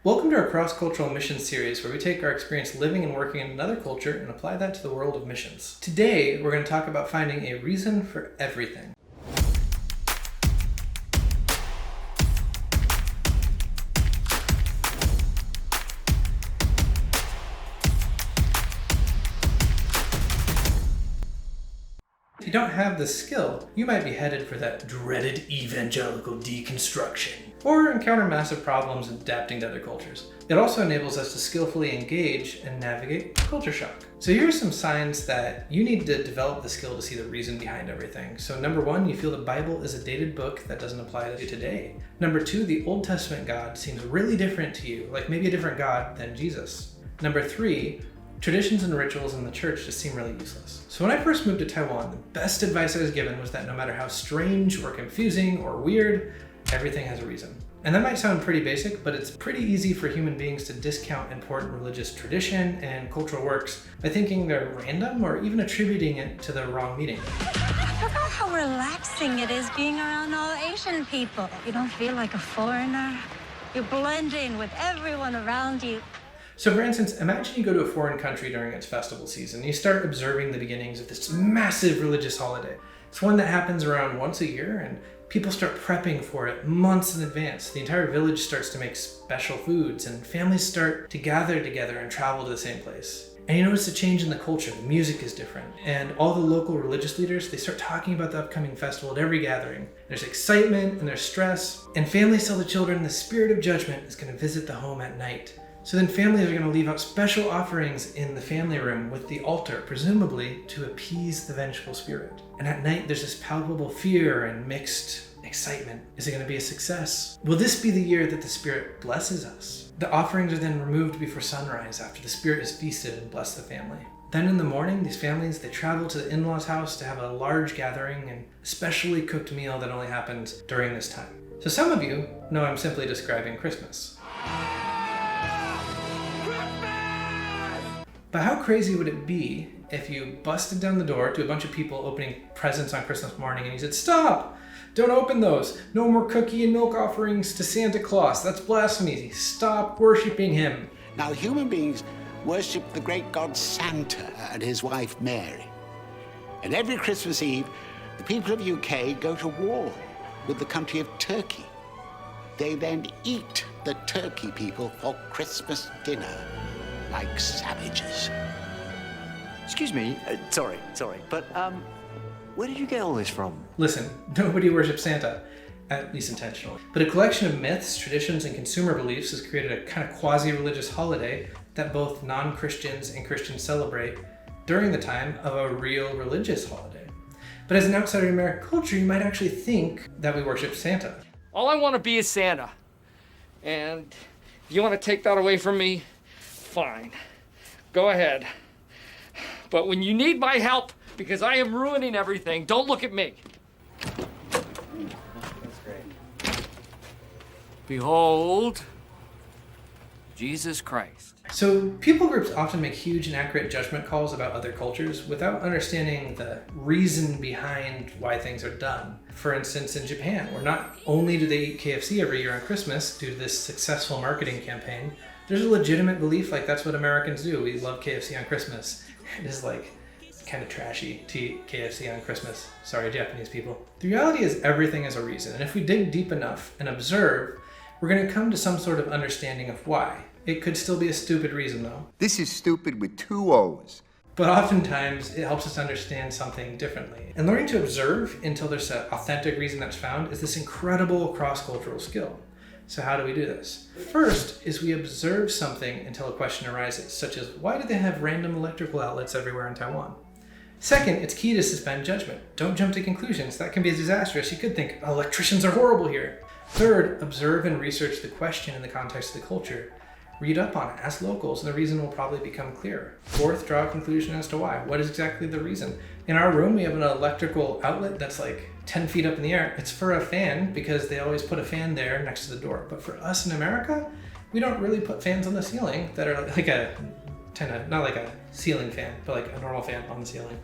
Welcome to our cross-cultural missions series where we take our experience living and working in another culture and apply that to the world of missions. Today, we're going to talk about finding a reason for everything. If you don't have the skill, you might be headed for that dreaded evangelical deconstruction, or encounter massive problems adapting to other cultures. It also enables us to skillfully engage and navigate culture shock. So here are some signs that you need to develop the skill to see the reason behind everything. So number one, you feel the Bible is a dated book that doesn't apply to today. Number two, the Old Testament God seems really different to you, like maybe a different God than Jesus. Number three, traditions and rituals in the church just seem really useless. So when I first moved to Taiwan, the best advice I was given was that no matter how strange or confusing or weird, everything has a reason. And that might sound pretty basic, but it's pretty easy for human beings to discount important religious tradition and cultural works by thinking they're random or even attributing it to the wrong meaning. I forgot how relaxing it is being around all Asian people. You don't feel like a foreigner. You blend in with everyone around you. So for instance, imagine you go to a foreign country during its festival season. You start observing the beginnings of this massive religious holiday. It's one that happens around once a year, and people start prepping for it months in advance. The entire village starts to make special foods, and families start to gather together and travel to the same place. And you notice a change in the culture. The music is different. And all the local religious leaders, they start talking about the upcoming festival at every gathering. There's excitement and there's stress. And families tell the children the spirit of judgment is going to visit the home at night. So then families are going to leave out special offerings in the family room with the altar, presumably to appease the vengeful spirit. And at night, there's this palpable fear and mixed excitement. Is it going to be a success? Will this be the year that the spirit blesses us? The offerings are then removed before sunrise after the spirit has feasted and blessed the family. Then in the morning, these families, they travel to the in-laws' house to have a large gathering and a specially cooked meal that only happens during this time. So some of you know I'm simply describing Christmas. But how crazy would it be if you busted down the door to a bunch of people opening presents on Christmas morning and you said, "Stop! Don't open those! No more cookie and milk offerings to Santa Claus. That's blasphemy. Stop worshiping him." Now, human beings worship the great god Santa and his wife Mary. And every Christmas Eve, the people of UK go to war with the country of Turkey. They then eat the Turkey people for Christmas dinner. Like savages. Excuse me, sorry, but where did you get all this from? Listen, nobody worships Santa, at least intentionally. But a collection of myths, traditions, and consumer beliefs has created a kind of quasi-religious holiday that both non-Christians and Christians celebrate during the time of a real religious holiday. But as an outsider in American culture, you might actually think that we worship Santa. All I want to be is Santa. And if you want to take that away from me, fine, go ahead. But when you need my help, because I am ruining everything, don't look at me. That's great. Behold, Jesus Christ. So people groups often make huge and accurate judgment calls about other cultures without understanding the reason behind why things are done. For instance, in Japan, where not only do they eat KFC every year on Christmas due to this successful marketing campaign, there's a legitimate belief like that's what Americans do. We love KFC on Christmas. It is like kind of trashy to eat KFC on Christmas. Sorry, Japanese people. The reality is everything has a reason. And if we dig deep enough and observe, we're going to come to some sort of understanding of why. It could still be a stupid reason though. This is stupid with two O's. But oftentimes it helps us understand something differently. And learning to observe until there's an authentic reason that's found is this incredible cross-cultural skill. So how do we do this? First is we observe something until a question arises, such as why do they have random electrical outlets everywhere in Taiwan? Second, it's key to suspend judgment. Don't jump to conclusions. That can be disastrous. You could think electricians are horrible here. Third, observe and research the question in the context of the culture. Read up on it, ask locals, and the reason will probably become clearer. Fourth, draw a conclusion as to why. What is exactly the reason? In our room, we have an electrical outlet that's like 10 feet up in the air. It's for a fan because they always put a fan there next to the door. But for us in America, we don't really put fans on the ceiling that are like not like a ceiling fan, but like a normal fan on the ceiling.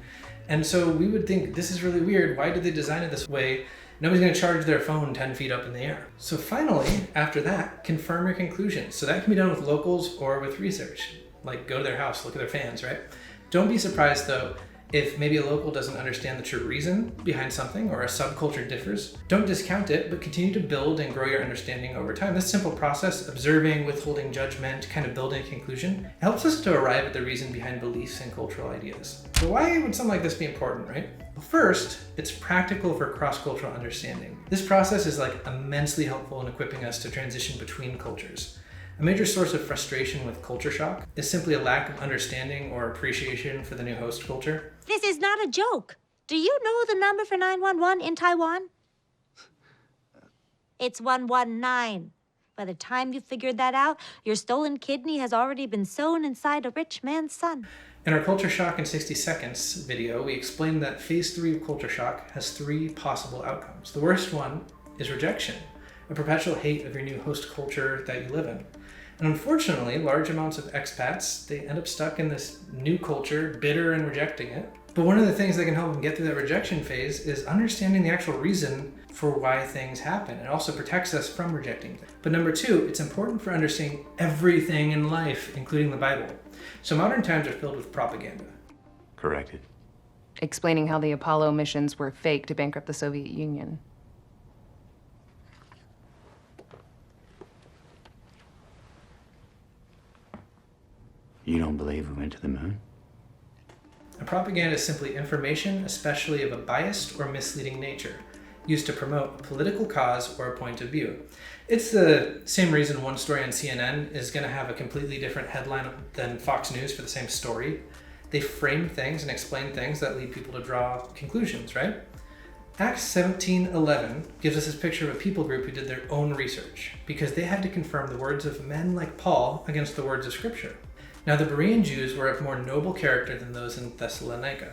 And so we would think this is really weird. Why did they design it this way? Nobody's going to charge their phone 10 feet up in the air. So finally, after that, confirm your conclusions. So that can be done with locals or with research. Like go to their house, look at their fans, right? Don't be surprised though if maybe a local doesn't understand the true reason behind something or a subculture differs. Don't discount it, but continue to build and grow your understanding over time. This simple process, observing, withholding judgment, kind of building a conclusion, helps us to arrive at the reason behind beliefs and cultural ideas. So why would something like this be important, right? Well, first, it's practical for cross-cultural understanding. This process is like immensely helpful in equipping us to transition between cultures. A major source of frustration with culture shock is simply a lack of understanding or appreciation for the new host culture. This is not a joke. Do you know the number for 911 in Taiwan? It's 119. By the time you figured that out, your stolen kidney has already been sewn inside a rich man's son. In our Culture Shock in 60 Seconds video, we explained that phase 3 of culture shock has 3 possible outcomes. The worst one is rejection, a perpetual hate of your new host culture that you live in. And unfortunately, large amounts of expats, they end up stuck in this new culture, bitter and rejecting it. But one of the things that can help them get through that rejection phase is understanding the actual reason for why things happen. It also protects us from rejecting things. But number 2, it's important for understanding everything in life, including the Bible. So modern times are filled with propaganda. Corrected. Explaining how the Apollo missions were fake to bankrupt the Soviet Union. You don't believe we went to the moon? A propaganda is simply information, especially of a biased or misleading nature, used to promote a political cause or a point of view. It's the same reason one story on CNN is going to have a completely different headline than Fox News for the same story. They frame things and explain things that lead people to draw conclusions, right? Acts 17:11 gives us this picture of a people group who did their own research because they had to confirm the words of men like Paul against the words of Scripture. Now the Berean Jews were of more noble character than those in Thessalonica,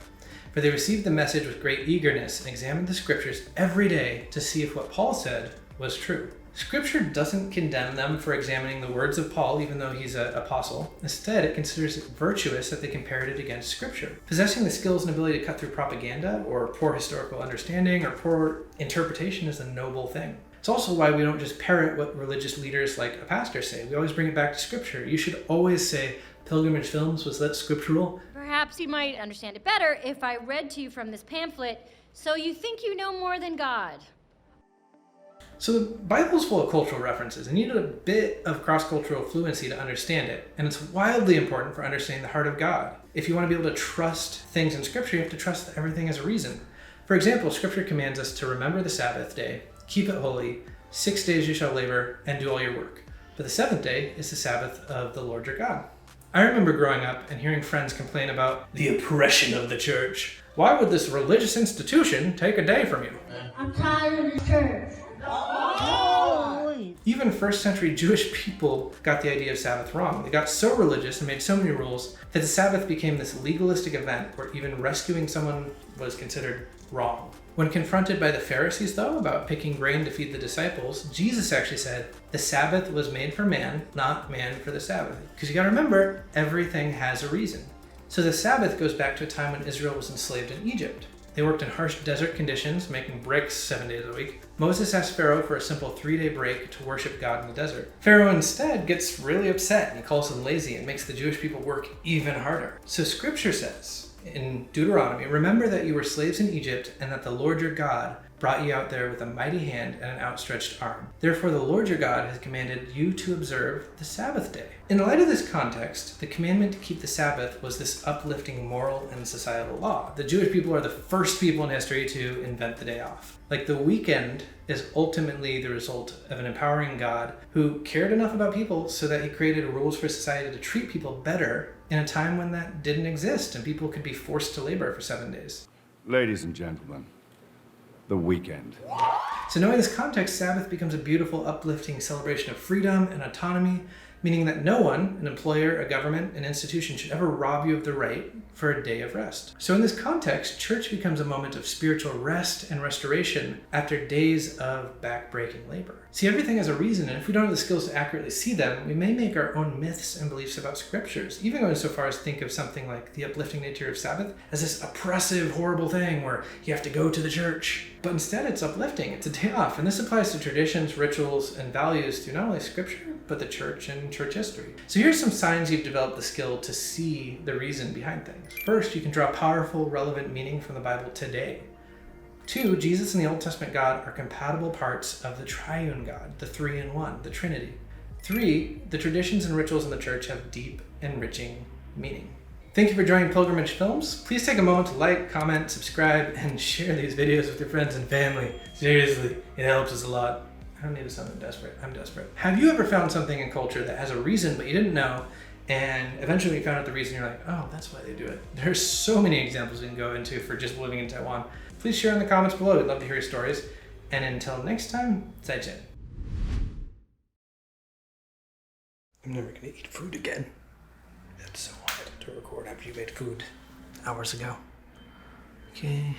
for they received the message with great eagerness and examined the Scriptures every day to see if what Paul said was true. Scripture doesn't condemn them for examining the words of Paul, even though he's an apostle. Instead, it considers it virtuous that they compared it against Scripture. Possessing the skills and ability to cut through propaganda, or poor historical understanding, or poor interpretation is a noble thing. It's also why we don't just parrot what religious leaders like a pastor say. We always bring it back to Scripture. You should always say, Pilgrimage Films, was that scriptural? Perhaps you might understand it better if I read to you from this pamphlet, So You Think You Know More Than God. So the Bible's full of cultural references, and you need a bit of cross-cultural fluency to understand it, and it's wildly important for understanding the heart of God. If you want to be able to trust things in Scripture, you have to trust that everything has a reason. For example, Scripture commands us to remember the Sabbath day, keep it holy, 6 days you shall labor, and do all your work. But the 7th day is the Sabbath of the Lord your God. I remember growing up and hearing friends complain about the oppression of the church. Why would this religious institution take a day from you? I'm tired of the church. Even first century Jewish people got the idea of Sabbath wrong. They got so religious and made so many rules that the Sabbath became this legalistic event where even rescuing someone was considered wrong. When confronted by the Pharisees, though, about picking grain to feed the disciples, Jesus actually said, the Sabbath was made for man, not man for the Sabbath. Because you gotta remember, everything has a reason. So the Sabbath goes back to a time when Israel was enslaved in Egypt. They worked in harsh desert conditions, making bricks 7 days a week. Moses asked Pharaoh for a simple 3-day break to worship God in the desert. Pharaoh instead gets really upset and calls them lazy and makes the Jewish people work even harder. So Scripture says in Deuteronomy, remember that you were slaves in Egypt and that the Lord your God brought you out there with a mighty hand and an outstretched arm. Therefore the Lord your God has commanded you to observe the Sabbath day. In light of this context, the commandment to keep the Sabbath was this uplifting moral and societal law. The Jewish people are the first people in history to invent the day off. Like the weekend is ultimately the result of an empowering God who cared enough about people so that he created rules for society to treat people better in a time when that didn't exist and people could be forced to labor for 7 days. Ladies and gentlemen, the weekend. So knowing this context, Sabbath becomes a beautiful, uplifting celebration of freedom and autonomy, meaning that no one, an employer, a government, an institution, should ever rob you of the right for a day of rest. So in this context, church becomes a moment of spiritual rest and restoration after days of back-breaking labor. See, everything has a reason, and if we don't have the skills to accurately see them, we may make our own myths and beliefs about scriptures, even going so far as to think of something like the uplifting nature of Sabbath as this oppressive, horrible thing where you have to go to the church. But instead, it's uplifting. It's a day off, and this applies to traditions, rituals, and values through not only scripture, but the church and church history. So here's some signs you've developed the skill to see the reason behind things. First, you can draw powerful, relevant meaning from the Bible today. 2, Jesus and the Old Testament God are compatible parts of the triune God, the three-in-one, the Trinity. 3, the traditions and rituals in the church have deep, enriching meaning. Thank you for joining Pilgrimage Films. Please take a moment to like, comment, subscribe, and share these videos with your friends and family. Seriously, it helps us a lot. I don't need to sound desperate. I'm desperate. Have you ever found something in culture that has a reason but you didn't know, and eventually you found out the reason, you're like, oh, that's why they do it? There's so many examples we can go into for just living in Taiwan. Please share in the comments below. We'd love to hear your stories. And until next time, 再见. I'm never gonna eat food again. That's so hard to record after you made food hours ago. Okay.